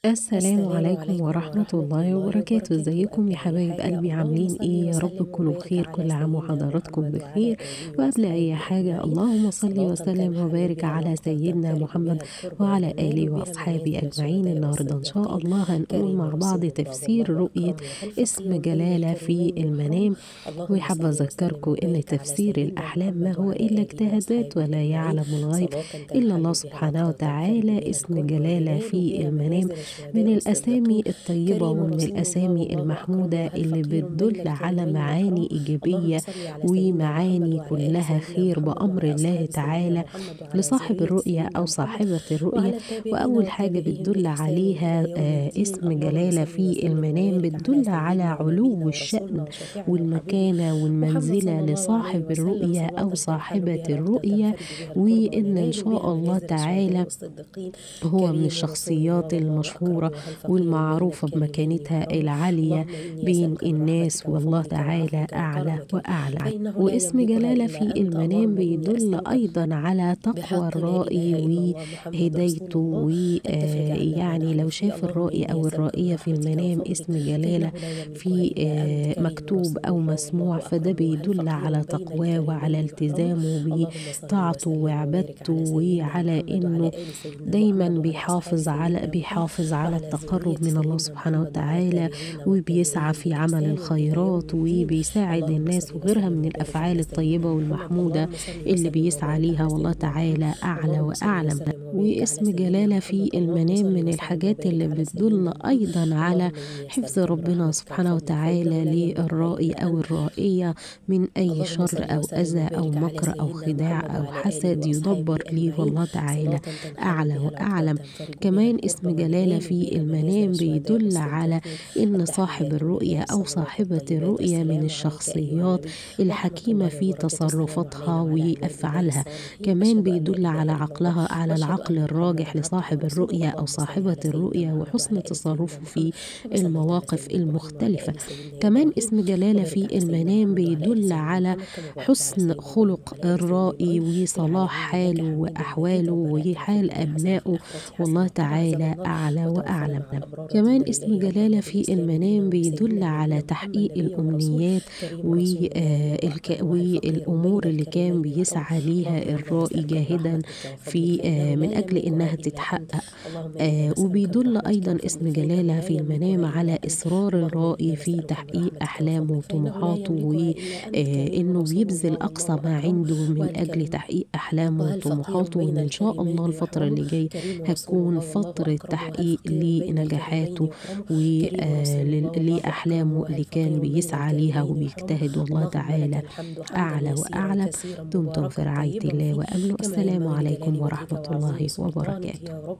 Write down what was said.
السلام عليكم ورحمة الله وبركاته، ازيكم يا حبايب قلبي؟ عاملين ايه؟ يا رب تكونوا بخير، كل عام وحضراتكم بخير. وقبل اي حاجة اللهم صل وسلم وبارك على سيدنا محمد وعلى آله وأصحابه أجمعين. النهاردة إن شاء الله هنقول مع بعض تفسير رؤية اسم جلالة في المنام. وحابة أذكركم إن تفسير الأحلام ما هو إلا اجتهادات، ولا يعلم الغيب إلا الله سبحانه وتعالى. اسم جلالة في المنام من الأسامي الطيبة ومن الأسامي المحمودة اللي بتدل على معاني إيجابية ومعاني كلها خير بأمر الله تعالى لصاحب الرؤية أو صاحبة الرؤية. وأول حاجة بتدل عليها اسم جلالة في المنام بتدل على علو الشأن والمكانة والمنزلة لصاحب الرؤية أو صاحبة الرؤية، وإن إن شاء الله تعالى هو من الشخصيات المشهورة والمعروفة بمكانتها العالية بين الناس، والله تعالى أعلى وأعلى. واسم جلالة في المنام بيدل أيضا على تقوى الرائي وهدايته، ويعني لو شاف الرائي أو الرائية في المنام اسم جلالة في مكتوب أو مسموع، فده بيدل على تقواه وعلى التزامه بطاعته وعبادته، وعلى إنه دايما بيحافظ على التقرب من الله سبحانه وتعالى، وبيسعى في عمل الخيرات وبيساعد الناس وغيرها من الأفعال الطيبة والمحمودة اللي بيسعى ليها، والله تعالى أعلى وأعلم. واسم جلالة في المنام من الحاجات اللي بتدل أيضا على حفظ ربنا سبحانه وتعالى للرائي أو الرائية من أي شر أو أذى أو مكر أو خداع أو حسد يدبر ليه، والله تعالى أعلى وأعلم. كمان اسم جلالة في المنام بيدل على إن صاحب الرؤية أو صاحبة الرؤية من الشخصيات الحكيمة في تصرفاتها وأفعالها. كمان بيدل على عقلها، على العقل الراجح لصاحب الرؤية أو صاحبة الرؤية وحسن تصرفه في المواقف المختلفة. كمان اسم جلالة في المنام بيدل على حسن خلق الرائي وصلاح حاله وأحواله وحال أبنائه، والله تعالى أعلى وأعلم. كمان اسم جلالة في المنام بيدل على تحقيق الأمنيات والأمور اللي كان بيسعى ليها الرائي جاهدا في من أجل إنها تتحقق. وبيدل أيضا اسم جلالة في المنام على إصرار الرائي في تحقيق أحلامه وطموحاته، وإنه بيبذل أقصى ما عنده من أجل تحقيق أحلامه وطموحاته، وإن إن شاء الله الفترة اللي جاي هتكون فترة تحقيق لنجاحاته ولأحلامه اللي كان بيسعى ليها وبيجتهد، والله تعالى أعلى وأعلم. دمتم في رعاية الله وأمنه. السلام عليكم ورحمة الله وبركاته.